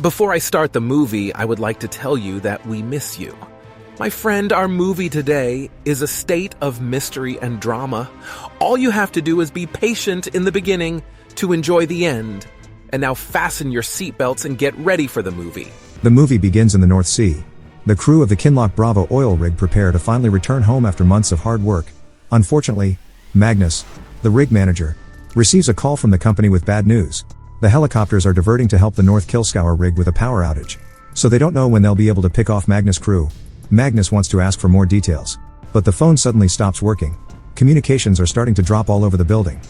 Before I start the movie, I would like to tell you that we miss you. My friend, our movie today is a state of mystery and drama. All you have to do is be patient in the beginning to enjoy the end. And now fasten your seatbelts and get ready for the movie. The movie begins in the North Sea. The crew of the Kinloch Bravo oil rig prepare to finally return home after months of hard work. Unfortunately, Magnus, the rig manager, receives a call from the company with bad news. The helicopters are diverting to help the North Killscour rig with a power outage. So they don't know when they'll be able to pick off Magnus' crew. Magnus wants to ask for more details. But the phone suddenly stops working. Communications are starting to drop all over the building.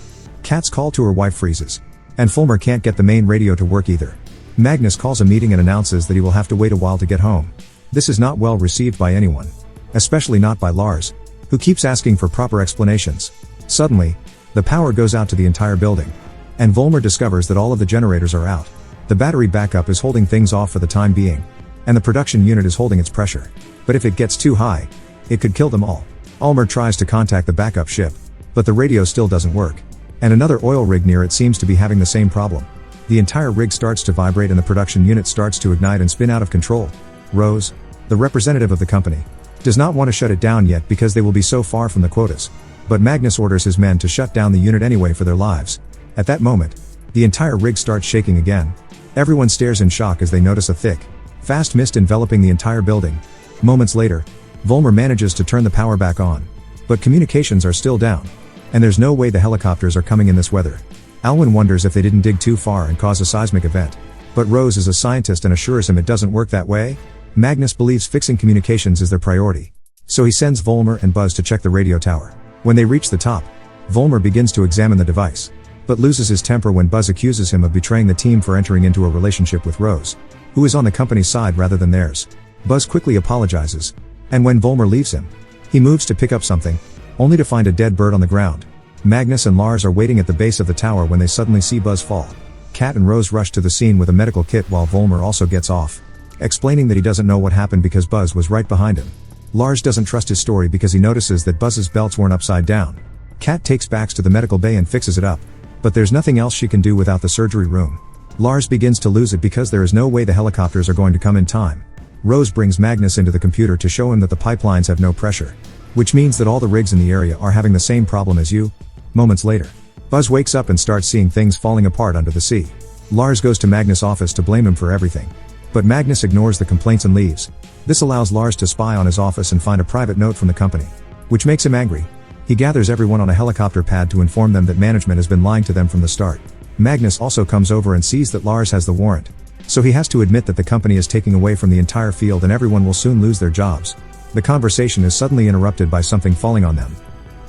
Kat's call to her wife freezes. And Fulmer can't get the main radio to work either. Magnus calls a meeting and announces that he will have to wait a while to get home. This is not well received by anyone. Especially not by Lars, who keeps asking for proper explanations. Suddenly, the power goes out to the entire building. And Volmer discovers that all of the generators are out. The battery backup is holding things off for the time being. And the production unit is holding its pressure. But if it gets too high, it could kill them all. Ulmer tries to contact the backup ship. But the radio still doesn't work. And another oil rig near it seems to be having the same problem. The entire rig starts to vibrate and the production unit starts to ignite and spin out of control. Rose, the representative of the company, does not want to shut it down yet because they will be so far from the quotas. But Magnus orders his men to shut down the unit anyway for their lives. At that moment, the entire rig starts shaking again. Everyone stares in shock as they notice a thick, fast mist enveloping the entire building. Moments later, Volmer manages to turn the power back on. But communications are still down. And there's no way the helicopters are coming in this weather. Alwyn wonders if they didn't dig too far and cause a seismic event. But Rose is a scientist and assures him it doesn't work that way. Magnus believes fixing communications is their priority. So he sends Volmer and Buzz to check the radio tower. When they reach the top, Volmer begins to examine the device. But loses his temper when Buzz accuses him of betraying the team for entering into a relationship with Rose, who is on the company's side rather than theirs. Buzz quickly apologizes. And when Volmer leaves him, he moves to pick up something, only to find a dead bird on the ground. Magnus and Lars are waiting at the base of the tower when they suddenly see Buzz fall. Kat and Rose rush to the scene with a medical kit while Volmer also gets off, explaining that he doesn't know what happened because Buzz was right behind him. Lars doesn't trust his story because he notices that Buzz's belts weren't upside down. Kat takes Bax to the medical bay and fixes it up. But there's nothing else she can do without the surgery room. Lars begins to lose it because there is no way the helicopters are going to come in time. Rose brings Magnus into the computer to show him that the pipelines have no pressure. Which means that all the rigs in the area are having the same problem as you. Moments later, Buzz wakes up and starts seeing things falling apart under the sea. Lars goes to Magnus' office to blame him for everything. But Magnus ignores the complaints and leaves. This allows Lars to spy on his office and find a private note from the company, which makes him angry. He gathers everyone on a helicopter pad to inform them that management has been lying to them from the start. Magnus also comes over and sees that Lars has the warrant. So he has to admit that the company is taking away from the entire field and everyone will soon lose their jobs. The conversation is suddenly interrupted by something falling on them.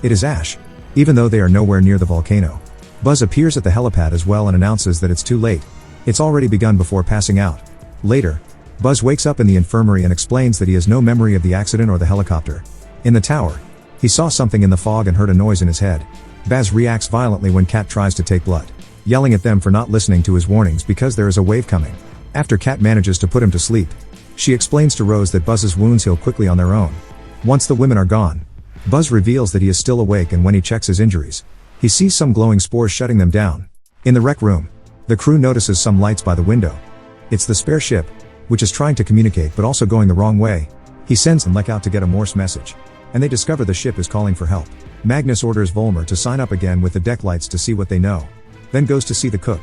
It is ash. Even though they are nowhere near the volcano. Buzz appears at the helipad as well and announces that it's too late. It's already begun before passing out. Later, Buzz wakes up in the infirmary and explains that he has no memory of the accident or the helicopter. In the tower, he saw something in the fog and heard a noise in his head. Baz reacts violently when Kat tries to take blood, yelling at them for not listening to his warnings because there is a wave coming. After Kat manages to put him to sleep, she explains to Rose that Buzz's wounds heal quickly on their own. Once the women are gone, Buzz reveals that he is still awake and when he checks his injuries, he sees some glowing spores shutting them down. In the rec room, the crew notices some lights by the window. It's the spare ship, which is trying to communicate but also going the wrong way. He sends Lek out to get a Morse message. And they discover the ship is calling for help. Magnus orders Volmer to sign up again with the deck lights to see what they know. Then goes to see the cook,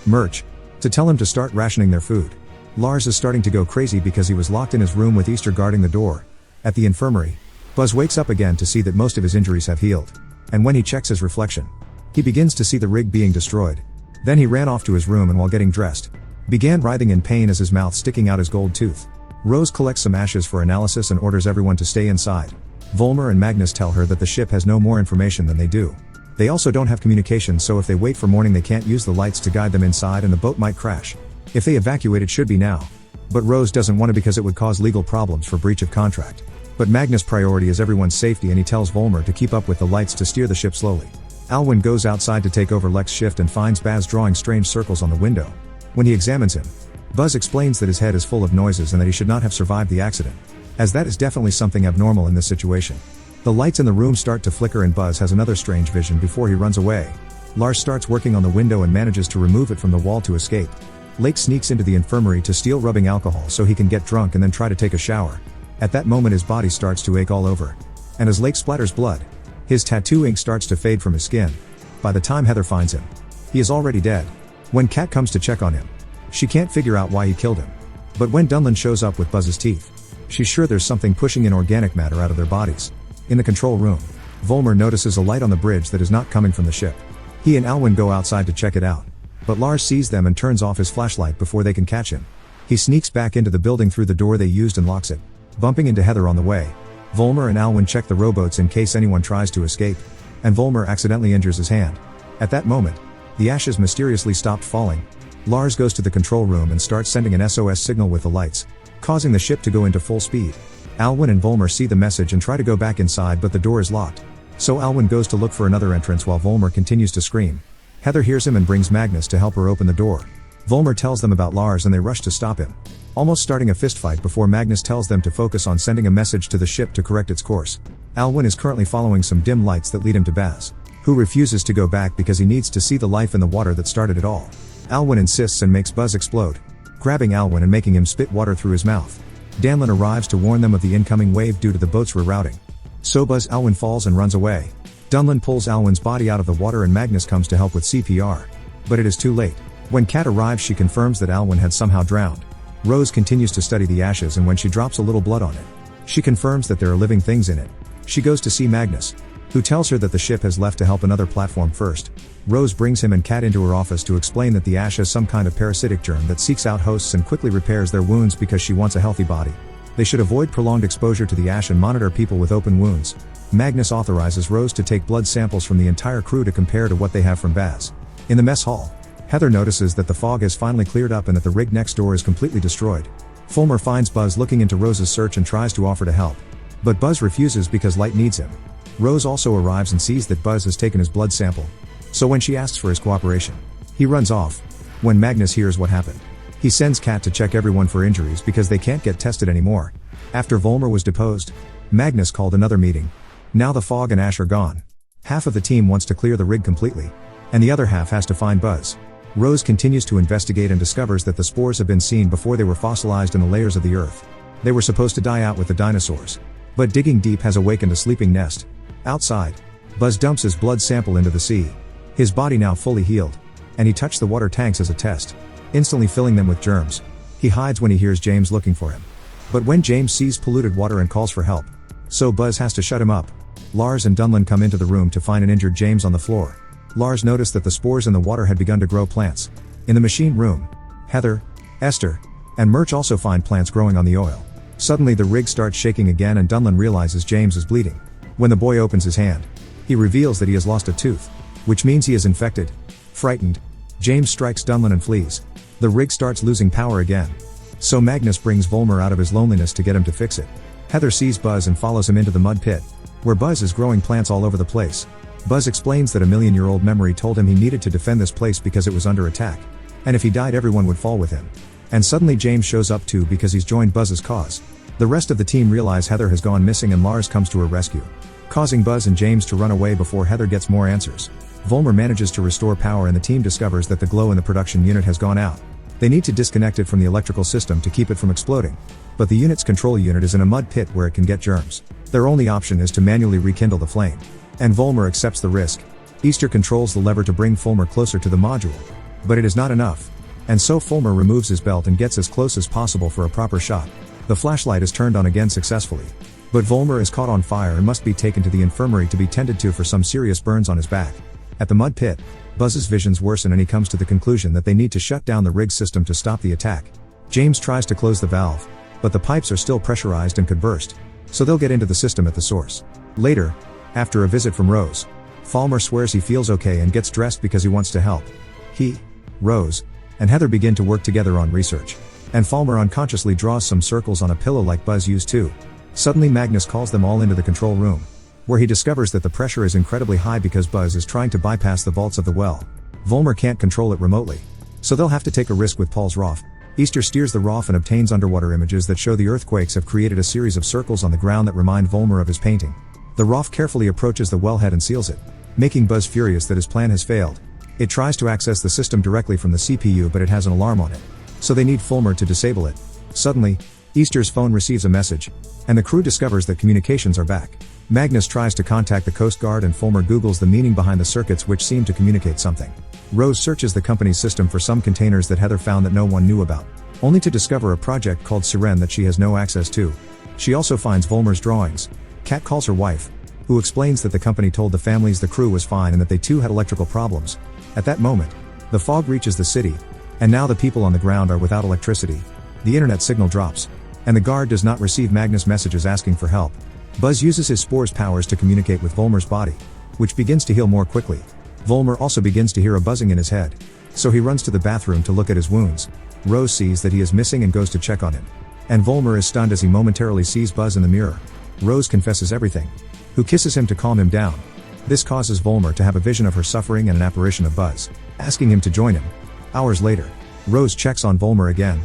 Murch, to tell him to start rationing their food. Lars is starting to go crazy because he was locked in his room with Easter guarding the door. At the infirmary, Buzz wakes up again to see that most of his injuries have healed. And when he checks his reflection, he begins to see the rig being destroyed. Then he ran off to his room and while getting dressed, began writhing in pain as his mouth sticking out his gold tooth. Rose collects some ashes for analysis and orders everyone to stay inside. Volmer and Magnus tell her that the ship has no more information than they do. They also don't have communication, so if they wait for morning they can't use the lights to guide them inside and the boat might crash. If they evacuate it should be now. But Rose doesn't want to because it would cause legal problems for breach of contract. But Magnus' priority is everyone's safety and he tells Volmer to keep up with the lights to steer the ship slowly. Alwyn goes outside to take over Lek's shift and finds Baz drawing strange circles on the window. When he examines him, Buzz explains that his head is full of noises and that he should not have survived the accident, as that is definitely something abnormal in this situation. The lights in the room start to flicker and Buzz has another strange vision before he runs away. Lars starts working on the window and manages to remove it from the wall to escape. Lake sneaks into the infirmary to steal rubbing alcohol so he can get drunk and then try to take a shower. At that moment his body starts to ache all over. And as Lake splatters blood, his tattoo ink starts to fade from his skin. By the time Heather finds him, he is already dead. When Kat comes to check on him, she can't figure out why he killed him. But when Dunlin shows up with Buzz's teeth, she's sure there's something pushing in organic matter out of their bodies. In the control room, Volmer notices a light on the bridge that is not coming from the ship. He and Alwyn go outside to check it out. But Lars sees them and turns off his flashlight before they can catch him. He sneaks back into the building through the door they used and locks it, bumping into Heather on the way. Volmer and Alwyn check the rowboats in case anyone tries to escape. And Volmer accidentally injures his hand. At that moment, the ashes mysteriously stopped falling. Lars goes to the control room and starts sending an SOS signal with the lights, causing the ship to go into full speed. Alwyn and Volmer see the message and try to go back inside, but the door is locked. So Alwyn goes to look for another entrance while Volmer continues to scream. Heather hears him and brings Magnus to help her open the door. Volmer tells them about Lars and they rush to stop him, almost starting a fistfight before Magnus tells them to focus on sending a message to the ship to correct its course. Alwyn is currently following some dim lights that lead him to Baz, who refuses to go back because he needs to see the life in the water that started it all. Alwyn insists and makes Buzz explode, grabbing Alwyn and making him spit water through his mouth. Danlin arrives to warn them of the incoming wave due to the boat's rerouting. So Buzz Alwyn falls and runs away. Dunlin pulls Alwyn's body out of the water and Magnus comes to help with CPR. But it is too late. When Kat arrives she confirms that Alwyn had somehow drowned. Rose continues to study the ashes and when she drops a little blood on it, she confirms that there are living things in it. She goes to see Magnus, who tells her that the ship has left to help another platform first. Rose brings him and Kat into her office to explain that the ash has some kind of parasitic germ that seeks out hosts and quickly repairs their wounds because she wants a healthy body. They should avoid prolonged exposure to the ash and monitor people with open wounds. Magnus authorizes Rose to take blood samples from the entire crew to compare to what they have from Baz. In the mess hall, Heather notices that the fog has finally cleared up and that the rig next door is completely destroyed. Fulmer finds Buzz looking into Rose's search and tries to offer to help. But Buzz refuses because Light needs him. Rose also arrives and sees that Buzz has taken his blood sample. So when she asks for his cooperation, he runs off. When Magnus hears what happened, he sends Kat to check everyone for injuries because they can't get tested anymore. After Volmer was deposed, Magnus called another meeting. Now the fog and ash are gone. Half of the team wants to clear the rig completely, and the other half has to find Buzz. Rose continues to investigate and discovers that the spores have been seen before they were fossilized in the layers of the earth. They were supposed to die out with the dinosaurs. But digging deep has awakened a sleeping nest. Outside, Buzz dumps his blood sample into the sea. His body now fully healed, and he touched the water tanks as a test, instantly filling them with germs. He hides when he hears James looking for him. But when James sees polluted water and calls for help, so Buzz has to shut him up. Lars and Dunlin come into the room to find an injured James on the floor. Lars noticed that the spores in the water had begun to grow plants. In the machine room, Heather, Esther, and Murch also find plants growing on the oil. Suddenly the rig starts shaking again and Dunlin realizes James is bleeding. When the boy opens his hand, he reveals that he has lost a tooth, which means he is infected. Frightened, James strikes Dunlin and flees. The rig starts losing power again. So Magnus brings Volmer out of his loneliness to get him to fix it. Heather sees Buzz and follows him into the mud pit, where Buzz is growing plants all over the place. Buzz explains that a million-year-old memory told him he needed to defend this place because it was under attack. And if he died everyone would fall with him. And suddenly James shows up too because he's joined Buzz's cause. The rest of the team realize Heather has gone missing and Lars comes to her rescue, causing Buzz and James to run away before Heather gets more answers. Volmer manages to restore power and the team discovers that the glow in the production unit has gone out. They need to disconnect it from the electrical system to keep it from exploding. But the unit's control unit is in a mud pit where it can get germs. Their only option is to manually rekindle the flame. And Volmer accepts the risk. Easter controls the lever to bring Fulmer closer to the module. But it is not enough. And so Fulmer removes his belt and gets as close as possible for a proper shot. The flashlight is turned on again successfully. But Volmer is caught on fire and must be taken to the infirmary to be tended to for some serious burns on his back. At the mud pit, Buzz's visions worsen and he comes to the conclusion that they need to shut down the rig system to stop the attack. James tries to close the valve, but the pipes are still pressurized and could burst. So they'll get into the system at the source. Later, after a visit from Rose, Fulmer swears he feels okay and gets dressed because he wants to help. He, Rose, and Heather begin to work together on research. And Fulmer unconsciously draws some circles on a pillow like Buzz used to. Suddenly Magnus calls them all into the control room, where he discovers that the pressure is incredibly high because Buzz is trying to bypass the vaults of the well. Volmer can't control it remotely, so they'll have to take a risk with Paul's ROF. Easter steers the ROF and obtains underwater images that show the earthquakes have created a series of circles on the ground that remind Volmer of his painting. The ROF carefully approaches the wellhead and seals it, making Buzz furious that his plan has failed. It tries to access the system directly from the CPU, but it has an alarm on it. So they need Fulmer to disable it. Suddenly, Easter's phone receives a message, and the crew discovers that communications are back. Magnus tries to contact the Coast Guard and Fulmer Googles the meaning behind the circuits which seem to communicate something. Rose searches the company's system for some containers that Heather found that no one knew about, only to discover a project called Siren that she has no access to. She also finds Fulmer's drawings. Kat calls her wife, who explains that the company told the families the crew was fine and that they too had electrical problems. At that moment, the fog reaches the city, and now the people on the ground are without electricity. The internet signal drops, and the guard does not receive Magnus' messages asking for help. Buzz uses his spore's powers to communicate with Volmer's body, which begins to heal more quickly. Volmer also begins to hear a buzzing in his head, so he runs to the bathroom to look at his wounds. Rose sees that he is missing and goes to check on him. And Volmer is stunned as he momentarily sees Buzz in the mirror. Rose confesses everything, who kisses him to calm him down. This causes Volmer to have a vision of her suffering and an apparition of Buzz, asking him to join him. Hours later, Rose checks on Volmer again,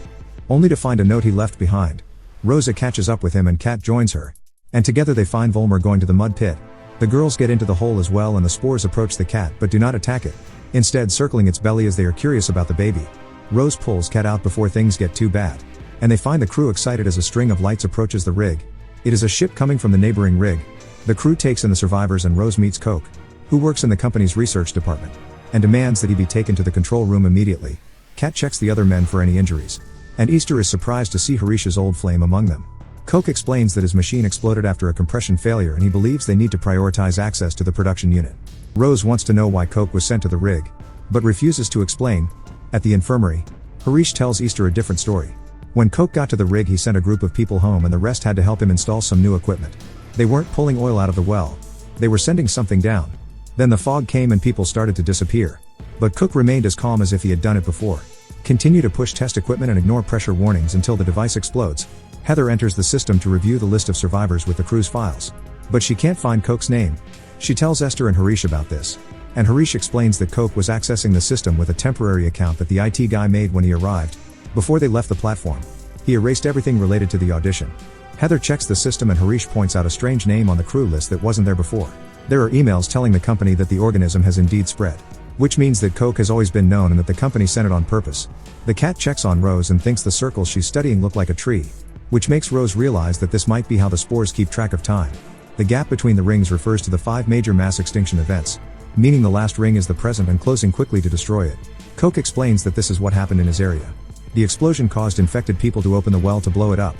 only to find a note he left behind. Rosa catches up with him and Kat joins her, and together they find Volmer going to the mud pit. The girls get into the hole as well, and the spores approach the cat but do not attack it, instead circling its belly as they are curious about the baby. Rose pulls Kat out before things get too bad, and they find the crew excited as a string of lights approaches the rig. It is a ship coming from the neighboring rig. The crew takes in the survivors, and Rose meets Coke, who works in the company's research department, and demands that he be taken to the control room immediately. Kat checks the other men for any injuries, and Easter is surprised to see Harish's old flame among them. Coke explains that his machine exploded after a compression failure and he believes they need to prioritize access to the production unit. Rose wants to know why Coke was sent to the rig, but refuses to explain. At the infirmary, Harish tells Easter a different story. When Coke got to the rig, he sent a group of people home and the rest had to help him install some new equipment. They weren't pulling oil out of the well. They were sending something down. Then the fog came and people started to disappear. But Cook remained as calm as if he had done it before. Continue to push test equipment and ignore pressure warnings until the device explodes. Heather enters the system to review the list of survivors with the crew's files. But she can't find Coke's name. She tells Esther and Harish about this, and Harish explains that Coke was accessing the system with a temporary account that the IT guy made when he arrived, before they left the platform. He erased everything related to the audition. Heather checks the system and Harish points out a strange name on the crew list that wasn't there before. There are emails telling the company that the organism has indeed spread, which means that Coke has always been known and that the company sent it on purpose. The cat checks on Rose and thinks the circles she's studying look like a tree, which makes Rose realize that this might be how the spores keep track of time. The gap between the rings refers to the 5 major mass extinction events, meaning the last ring is the present and closing quickly to destroy it. Coke explains that this is what happened in his area. The explosion caused infected people to open the well to blow it up.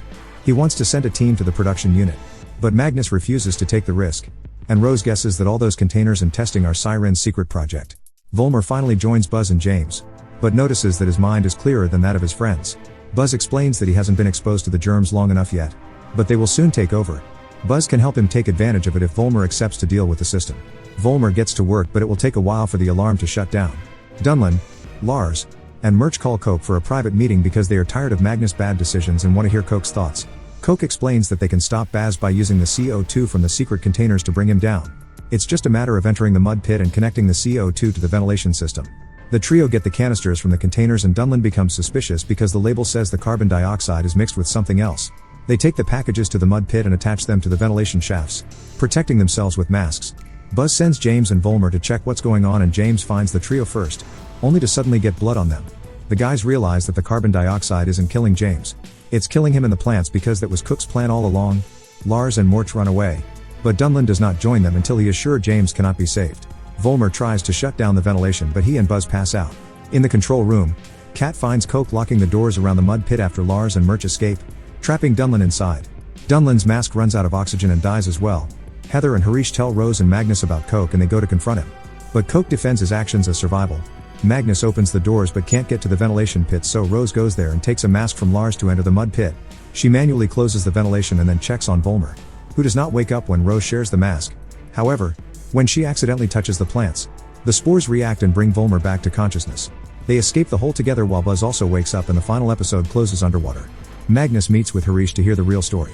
He wants to send a team to the production unit, but Magnus refuses to take the risk, and Rose guesses that all those containers and testing are Siren's secret project. Volmer finally joins Buzz and James, but notices that his mind is clearer than that of his friends. Buzz explains that he hasn't been exposed to the germs long enough yet, but they will soon take over. Buzz can help him take advantage of it if Volmer accepts to deal with the system. Volmer gets to work, but it will take a while for the alarm to shut down. Dunlin, Lars, and Murch call Coke for a private meeting because they are tired of Magnus' bad decisions and want to hear Coke's thoughts. Coke explains that they can stop Baz by using the CO2 from the secret containers to bring him down. It's just a matter of entering the mud pit and connecting the CO2 to the ventilation system. The trio get the canisters from the containers and Dunlin becomes suspicious because the label says the carbon dioxide is mixed with something else. They take the packages to the mud pit and attach them to the ventilation shafts, protecting themselves with masks. Buzz sends James and Volmer to check what's going on, and James finds the trio first, only to suddenly get blood on them. The guys realize that the carbon dioxide isn't killing James. It's killing him and the plants because that was Cook's plan all along. Lars and Mort run away, but Dunlin does not join them until he is sure James cannot be saved. Volmer tries to shut down the ventilation, but he and Buzz pass out. In the control room, Kat finds Coke locking the doors around the mud pit after Lars and Murch escape, trapping Dunlin inside. Dunlin's mask runs out of oxygen and dies as well. Heather and Harish tell Rose and Magnus about Coke and they go to confront him. But Coke defends his actions as survival. Magnus opens the doors but can't get to the ventilation pit, so Rose goes there and takes a mask from Lars to enter the mud pit. She manually closes the ventilation and then checks on Volmer, who does not wake up when Rose shares the mask. However, when she accidentally touches the plants, the spores react and bring Volmer back to consciousness. They escape the hole together while Buzz also wakes up, and the final episode closes underwater. Magnus meets with Harish to hear the real story.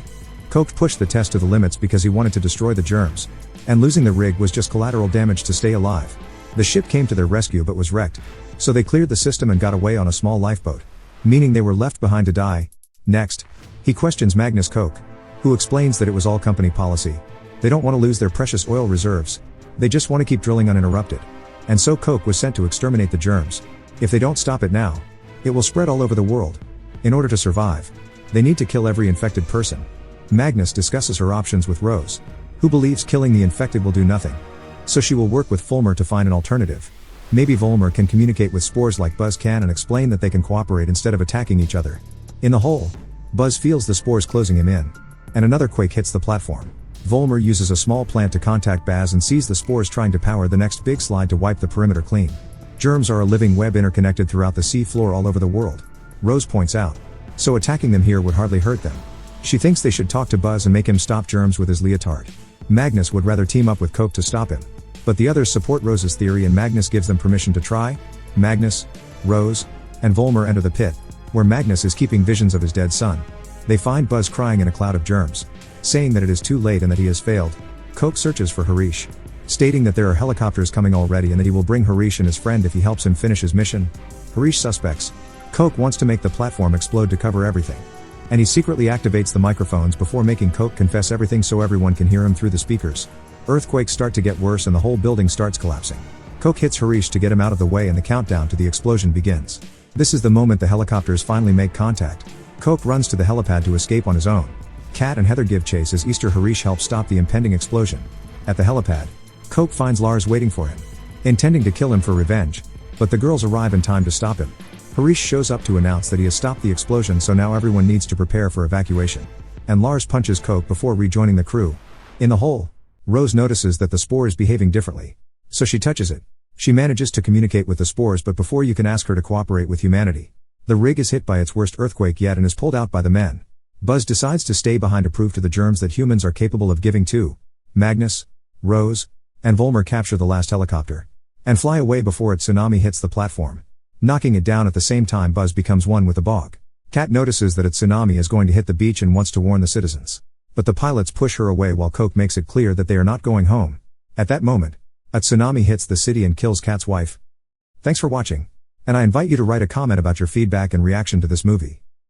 Coke pushed the test to the limits because he wanted to destroy the germs, and losing the rig was just collateral damage to stay alive. The ship came to their rescue but was wrecked, so they cleared the system and got away on a small lifeboat, meaning they were left behind to die. Next, he questions Magnus Coke, who explains that it was all company policy. They don't want to lose their precious oil reserves. They just want to keep drilling uninterrupted. And so Coke was sent to exterminate the germs. If they don't stop it now, it will spread all over the world. In order to survive, they need to kill every infected person. Magnus discusses her options with Rose, who believes killing the infected will do nothing. So she will work with Fulmer to find an alternative. Maybe Fulmer can communicate with spores like Buzz can and explain that they can cooperate instead of attacking each other. In the hole, Buzz feels the spores closing him in. And another quake hits the platform. Fulmer uses a small plant to contact Baz and sees the spores trying to power the next big slide to wipe the perimeter clean. Germs are a living web interconnected throughout the sea floor all over the world, Rose points out. So attacking them here would hardly hurt them. She thinks they should talk to Buzz and make him stop germs with his leotard. Magnus would rather team up with Coke to stop him. But the others support Rose's theory and Magnus gives them permission to try. Magnus, Rose, and Fulmer enter the pit, where Magnus is keeping visions of his dead son. They find Buzz crying in a cloud of germs, saying that it is too late and that he has failed. Coke searches for Harish, stating that there are helicopters coming already and that he will bring Harish and his friend if he helps him finish his mission. Harish suspects. Coke wants to make the platform explode to cover everything. And he secretly activates the microphones before making Coke confess everything so everyone can hear him through the speakers. Earthquakes start to get worse and the whole building starts collapsing. Coke hits Harish to get him out of the way and the countdown to the explosion begins. This is the moment the helicopters finally make contact. Coke runs to the helipad to escape on his own. Kat and Heather give chase as Easter Harish helps stop the impending explosion. At the helipad, Coke finds Lars waiting for him, intending to kill him for revenge, but the girls arrive in time to stop him. Harish shows up to announce that he has stopped the explosion, so now everyone needs to prepare for evacuation. And Lars punches Coke before rejoining the crew. In the hole, Rose notices that the spore is behaving differently. So she touches it. She manages to communicate with the spores, but before you can ask her to cooperate with humanity. The rig is hit by its worst earthquake yet and is pulled out by the men. Buzz decides to stay behind to prove to the germs that humans are capable of giving too. Magnus, Rose, and Fulmer capture the last helicopter and fly away before its tsunami hits the platform, knocking it down. At the same time, Buzz becomes one with the bog. Kat notices that its tsunami is going to hit the beach and wants to warn the citizens. But the pilots push her away while Coke makes it clear that they are not going home. At that moment, a tsunami hits the city and kills Kat's wife. Thanks for watching. And I invite you to write a comment about your feedback and reaction to this movie.